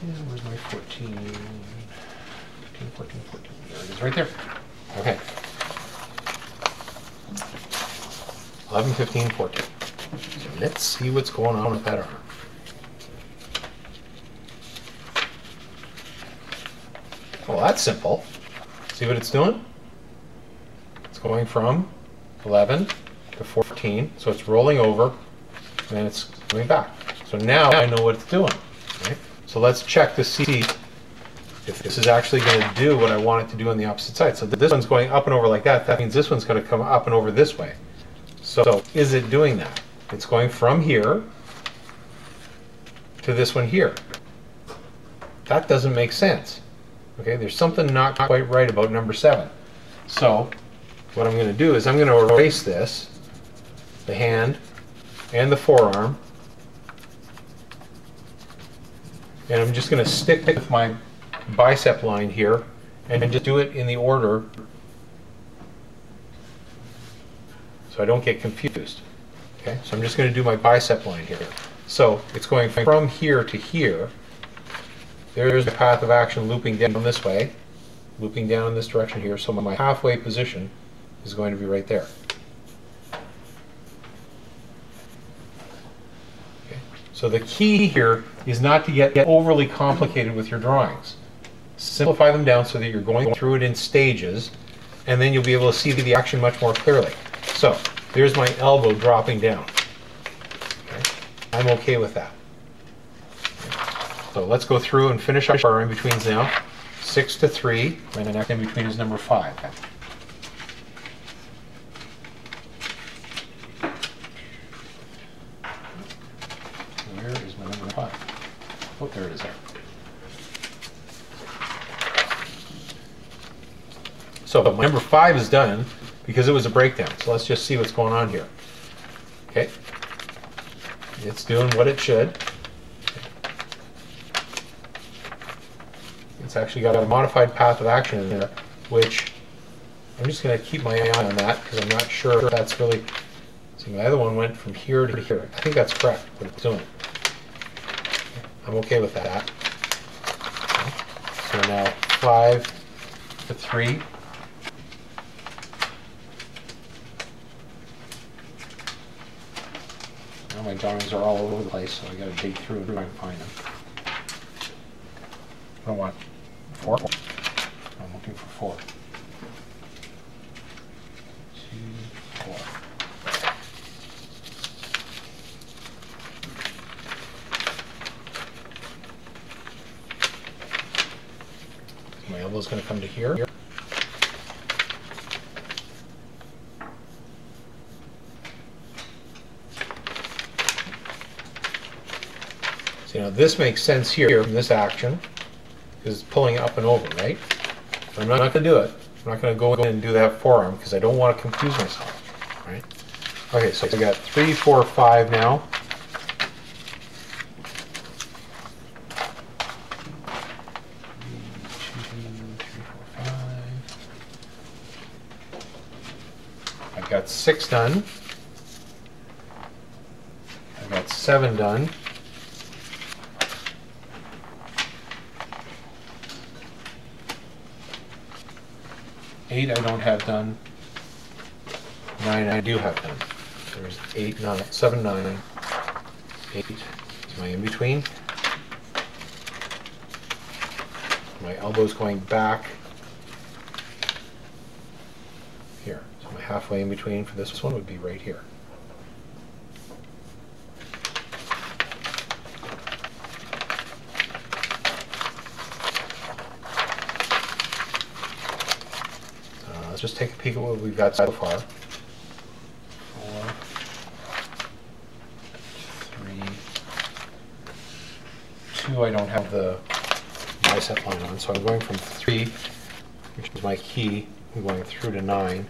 And where's my 14? 14. There it is, right there. Okay. 11, 15, 14. So let's see what's going on with that arm. Well, that's simple. See what it's doing? It's going from 11 to 14, so it's rolling over, and then it's coming back. So now I know what it's doing. Right? So let's check to see if this is actually going to do what I want it to do on the opposite side. So this one's going up and over like that. That means this one's going to come up and over this way. So is it doing that? It's going from here to this one here. That doesn't make sense. Okay, there's something not quite right about number 7. So what I'm going to do is I'm going to erase this, the hand and the forearm, and I'm just going to stick with my bicep line here and just do it in the order so I don't get confused. Okay, so I'm just going to do my bicep line here. So it's going from here to here. There's the path of action looping down this way, looping down in this direction here. So my halfway position is going to be right there. Okay. So the key here is not to get overly complicated with your drawings. Simplify them down so that you're going through it in stages, and then you'll be able to see the action much more clearly. So there's my elbow dropping down. Okay. I'm okay with that. So let's go through and finish up our in-betweens now. 6 to 3, and the next in-between is number 5. Where is my number 5? Oh, there it is there. So my number 5 is done because it was a breakdown. So let's just see what's going on here. Okay. It's doing what it should. It's actually got a modified path of action in there, which I'm just going to keep my eye on that because I'm not sure if that's really... See, my other one went from here to here. I think that's correct, what it's doing. I'm okay with that. So now 5 to 3. Now my drawings are all over the place, so I got to dig through and try and find them. I don't want 4. I'm looking for 4. 2, 4. So my elbow's going to come to here. So now this makes sense here from this action. Is pulling up and over, right? But I'm not going to do it. I'm not going to go in and do that forearm because I don't want to confuse myself, right? Okay, so I got 3, 4, 5 now. I've got 6 done. I've got 7 done. 8 I don't have done. 9 I do have done. There's 8, 9, 7, 9, 8 is my in-between. My elbow's going back here. So my halfway in-between for this one would be right here. Let's just take a peek at what we've got so far. 4, 3, 2, I don't have the bicep line on, so I'm going from 3, which is my key, I'm going through to 9.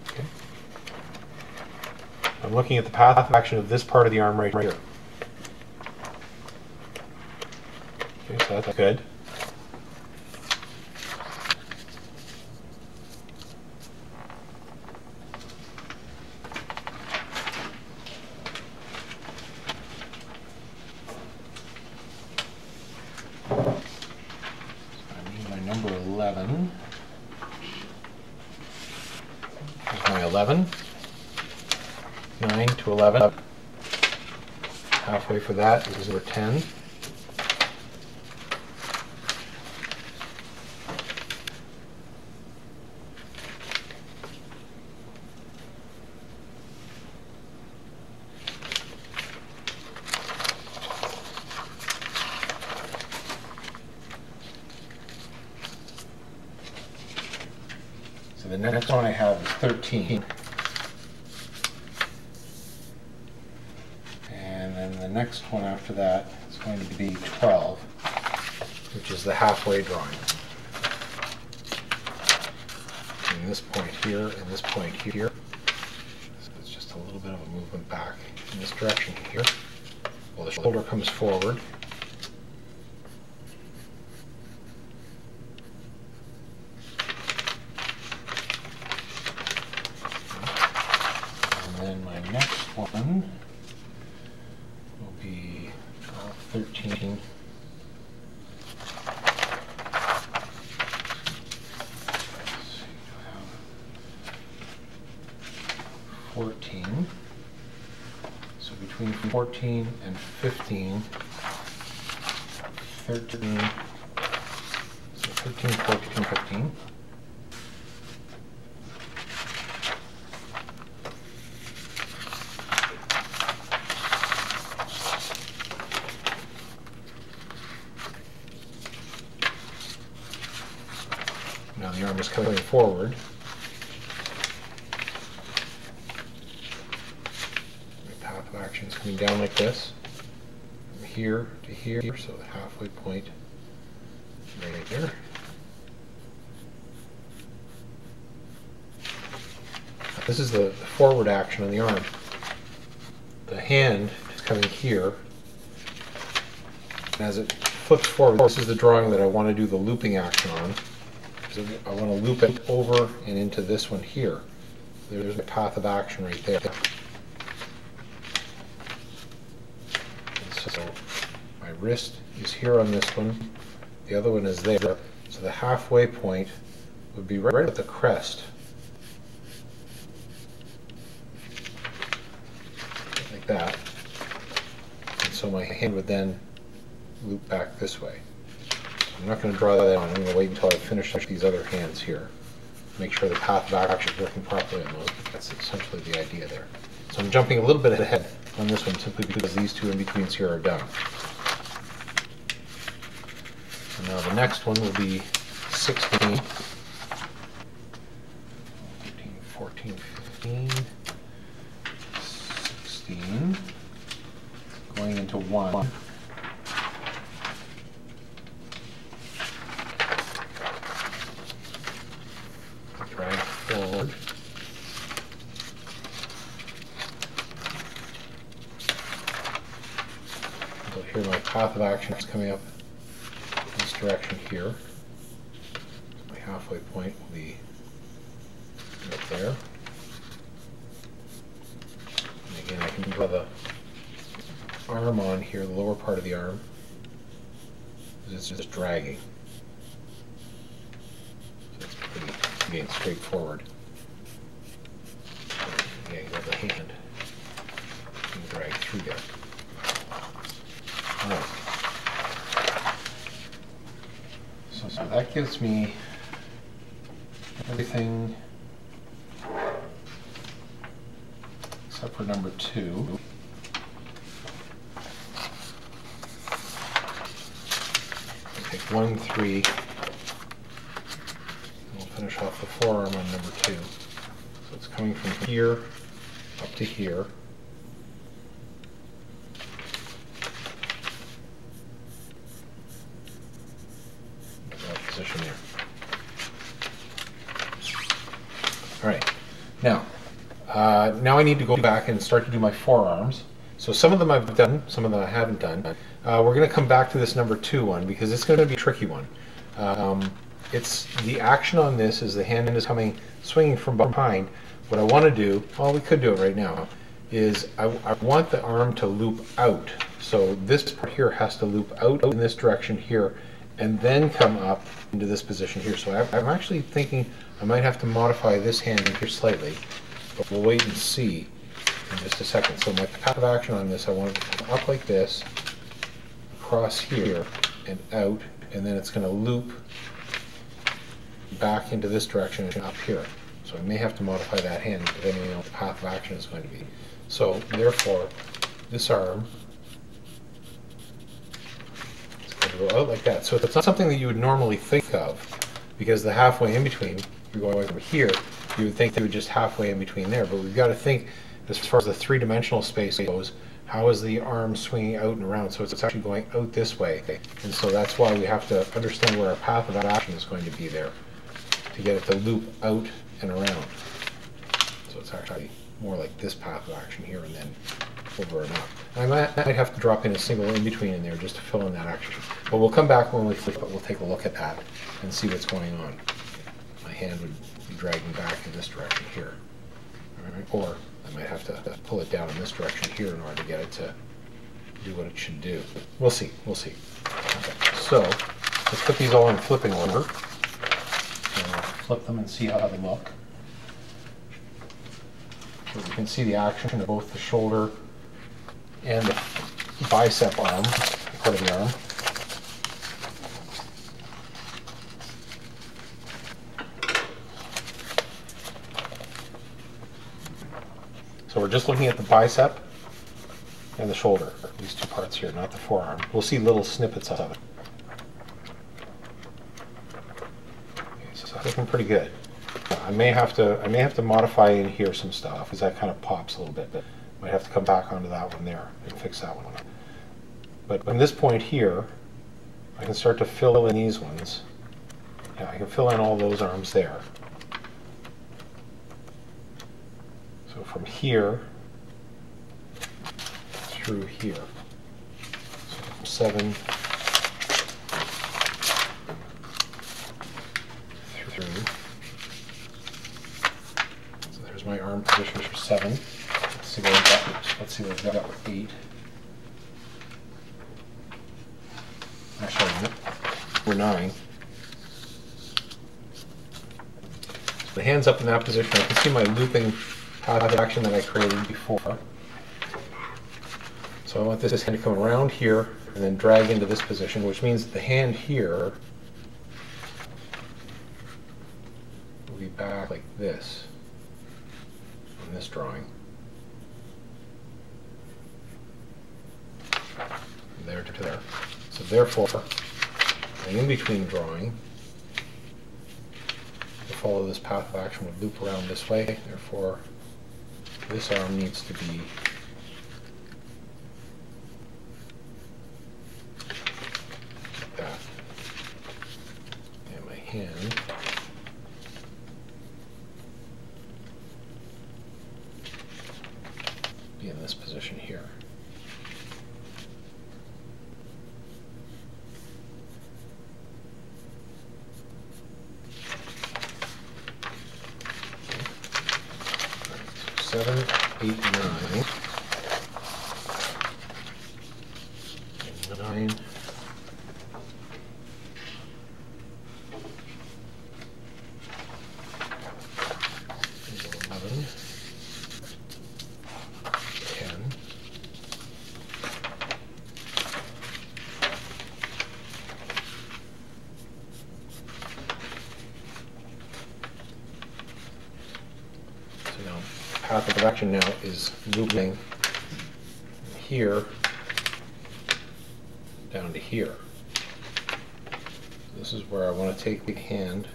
Okay. I'm looking at the path of action of this part of the arm right here. Okay, so that's good. 11, 9 to 11. Halfway for that is over 10. So the next one I have is 13. And then the next one after that is going to be 12, which is the halfway drawing. And this point here and this point here. So it's just a little bit of a movement back in this direction here. Well, the shoulder comes forward. And then my next one will be 13. So between 14 and 15, 13, so 13, 14, 15. Now the arm is coming forward. Action is coming down like this, from here to here, so the halfway point right there. This is the forward action on the arm. The hand is coming here, and as it flips forward, this is the drawing that I want to do the looping action on. So I want to loop it over and into this one here. There's a path of action right there. So my wrist is here on this one, the other one is there. So the halfway point would be right at the crest. Like that. And so my hand would then loop back this way. I'm not going to draw that on, I'm going to wait until I finish these other hands here. Make sure the path of action is working properly on those, but that's essentially the idea there. So I'm jumping a little bit ahead on this one simply because these two in-betweens here are done. And now the next one will be 16, 13, 14, 15, 16, going into 1. Drag forward. So here my path of action is coming up in this direction here. My halfway point will be right there. And again, I can draw the arm on here, the lower part of the arm. It's just dragging. So it's pretty, again, straightforward. Yeah, you have the hand. You can drag through there. Alright. So that gives me everything except for number 2. I'll take 1, 3, and we'll finish off the forearm on number 2. So it's coming from here up to here. Position there. All right. Now I need to go back and start to do my forearms. So some of them I've done, some of them I haven't done. We're going to come back to this number 2 one because it's going to be a tricky one. It's the action on this is the hand is coming, swinging from behind. What I want to do, well, we could do it right now, is I want the arm to loop out. So this part here has to loop out in this direction here, and then come up into this position here. So I'm actually thinking I might have to modify this hand in here slightly. but we'll wait and see in just a second. So my path of action on this, I want it to come up like this, across here, and out, and then it's going to loop back into this direction and up here. So I may have to modify that hand depending on what the path of action is going to be. So therefore, this arm is going to go out like that. So it's not something that you would normally think of, because the halfway in between, you're going over here, you would think they would just halfway in between there. But we've got to think, as far as the three-dimensional space goes, how is the arm swinging out and around? So it's actually going out this way. And so that's why we have to understand where our path of action is going to be there to get it to loop out and around. So it's actually more like this path of action here and then over and up. I might have to drop in a single in-between in there just to fill in that action. But we'll come back when we flip it, we'll take a look at that and see what's going on. My hand would be dragging back in this direction here. All right. Or I might have to pull it down in this direction here in order to get it to do what it should do. We'll see, we'll see. Okay. So let's put these all in flipping order. Flip them and see how they look. So you can see the action of both the shoulder and the bicep arm, part of the arm. So we're just looking at the bicep and the shoulder, these two parts here, not the forearm. We'll see little snippets of it. Looking pretty good. I may have to modify in here some stuff because that kind of pops a little bit. But might have to come back onto that one there and fix that one. But from this point here, I can start to fill in these ones. Yeah, I can fill in all those arms there. So from here through here, so from 7. So there's my arm position for 7. Let's see what we've got with 8. Actually, we're 9. So the hand's up in that position. I can see my looping path of action that I created before. So I want this hand to come around here and then drag into this position, which means the hand here will be back like this in this drawing. From there to there. So therefore, the in-between drawing to follow this path of action would loop around this way. Therefore, this arm needs to be like that. And my hand be in this position here. So 7, 8, 9. 9. 11. 10. So now path of action now is looping here down to here. This is where I want to take the hand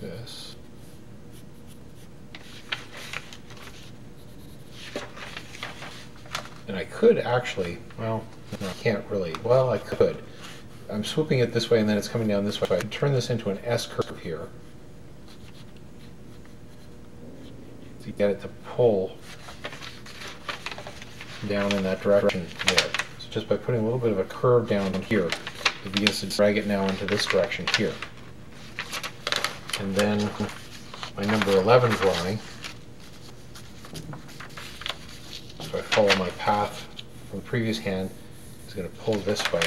this. And I could actually, well, no, I can't really, well, I could. I'm swooping it this way and then it's coming down this way. I could turn this into an S curve here to get it to pull down in that direction there. So just by putting a little bit of a curve down here, it begins to drag it now into this direction here. And then my number 11 drawing, if I follow my path from the previous hand, is going to pull this way.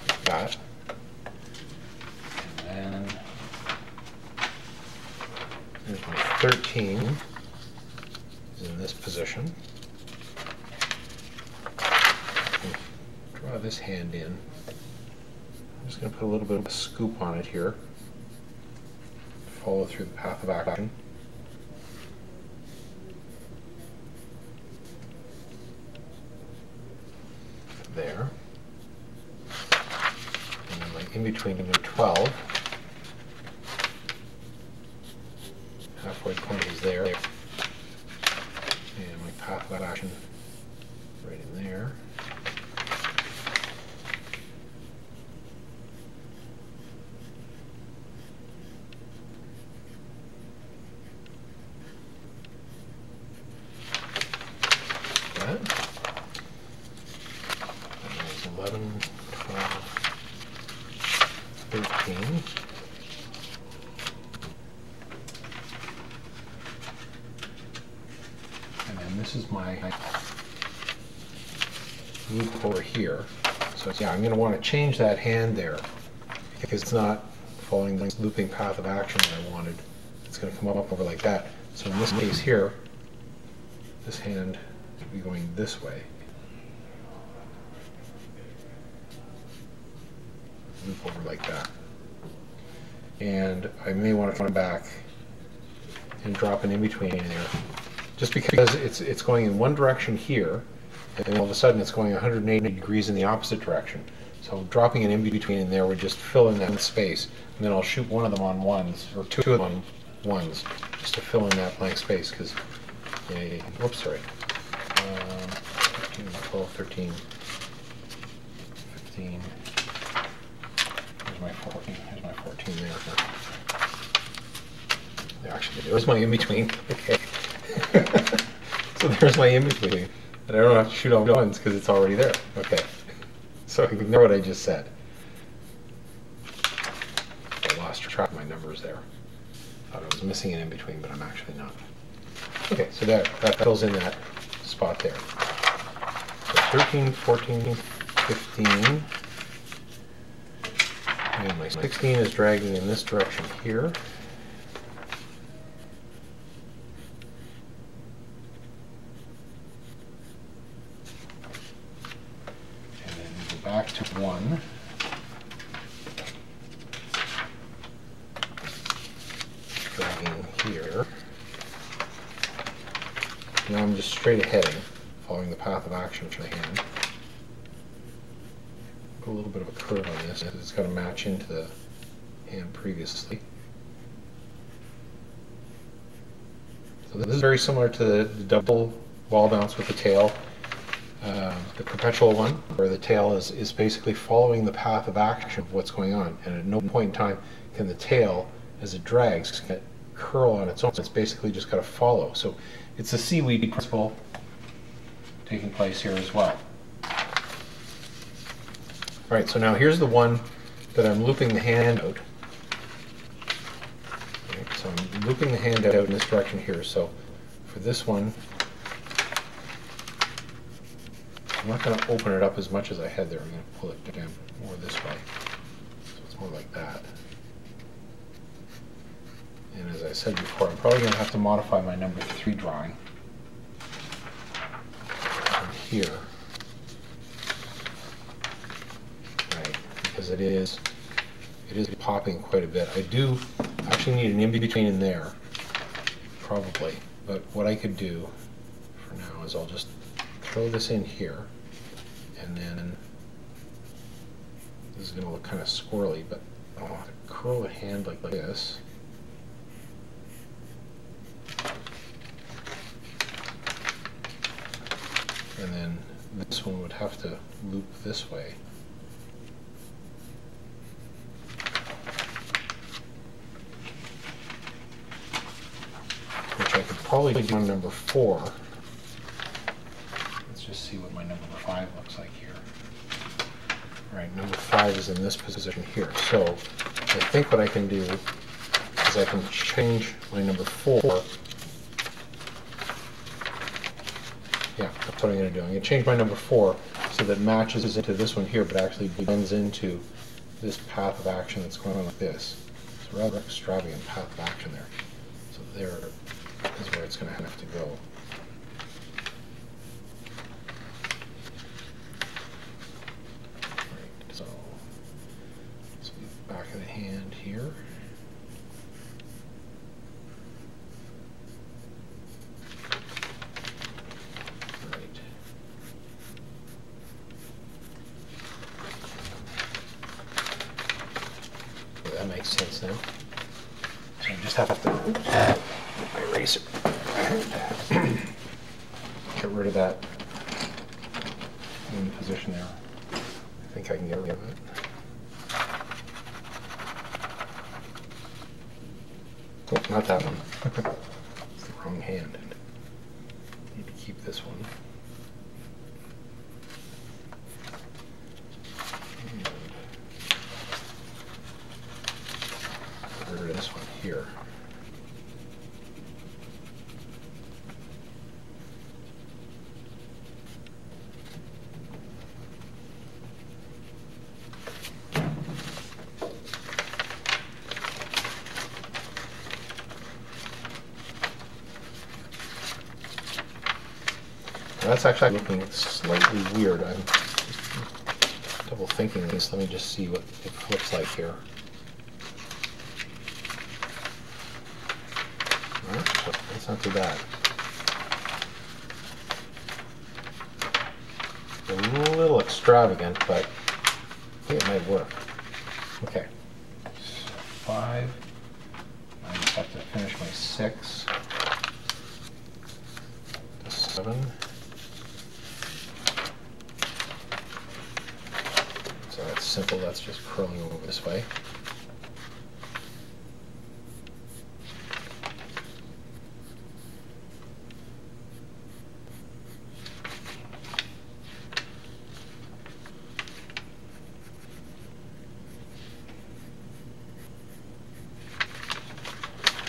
Like that. And then there's my 13 is in this position. Draw this hand in. I'm just going to put a little bit of a scoop on it here. Follow through the path of action. There. And then my in-between number 12. Halfway point is there. And my path of action right in there. That. And there's 11, 12, 13. And then this is my loop over here. So yeah, I'm going to want to change that hand there because it's not following the looping path of action that I wanted. It's going to come up over like that. So in this case here, this hand should be going this way. Loop over like that. And I may want to come back and drop an in-between in there. Just because it's going in one direction here, and then all of a sudden it's going 180 degrees in the opposite direction. So dropping an in-between in there would just fill in that space. And then I'll shoot one of them on ones, or two of them on ones, just to fill in that blank space. Because, whoops, sorry. 13, 12, 13, 15. Here's my 14. Here's my 14 there. Actually, there's my in-between. Okay. So there's my in-between. And I don't have to shoot all ones because it's already there. Okay. So ignore what I just said. I lost track of my numbers there. Thought I was missing an in-between, but I'm actually not. Okay, so that fills in that spot there. So 13, 14, 15. And my 16 is dragging in this direction here. Back to 1. Dragging here. Now I'm just straight aheading, following the path of action for the hand. Put a little bit of a curve on this, because it's got to match into the hand previously. So this is very similar to the double wall bounce with the tail. The perpetual one, where the tail is basically following the path of action of what's going on, and at no point in time can the tail, as it drags, curl on its own. It's basically just got to follow. So it's a seaweed principle taking place here as well. Alright, so now here's the one that I'm looping the hand out. Okay, so I'm looping the hand out in this direction here. So for this one, I'm not going to open it up as much as I had there. I'm going to pull it down more this way. So it's more like that. And as I said before, I'm probably going to have to modify my number 3 drawing from here. Right, because it is popping quite a bit. I do actually need an in-between in there, probably. But what I could do for now is I'll just throw this in here, and then this is going to look kind of squirrely, but I'll have to curl the hand like this. And then this one would have to loop this way. Which I could probably do on number 4. Let's just see what my number 5 looks like here. Right, number 5 is in this position here. So I think what I can do is I can change my number 4. Yeah, that's what I'm going to do. I'm going to change my number 4 so that it matches into this one here, but actually blends into this path of action that's going on like this. It's a rather extravagant path of action there. So there is where it's going to have to go. Right, so the back of the hand here. That makes sense now. So I just have to erase it. Get rid of that in position there. I think I can get rid of it. Oh, not that one. It's the wrong hand. I need to keep this one. Get rid of this one here. That's actually looking slightly weird. I'm double thinking this. Let me just see what it looks like here. That's not too bad. A little extravagant, but I think it might work. Okay. 5. I just have to finish my 6. 7. So that's simple. That's just curling over this way.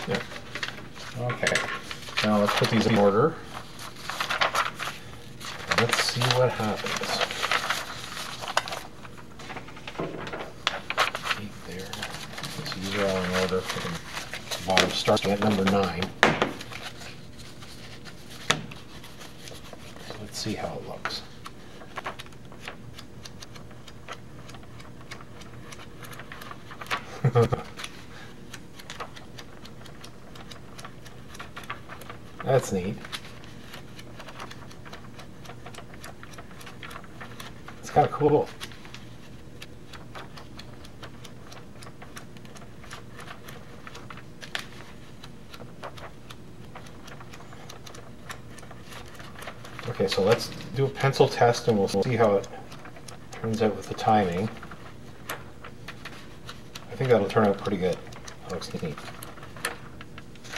Yeah. Okay. Now let's put these in order. Let's see what happens. 8 there. So these are all in order. The bottom starting at number 9. So let's see how it looks. That's neat. It's kind of cool. Okay, so let's do a pencil test and we'll see how it turns out with the timing. I think that'll turn out pretty good. That looks neat.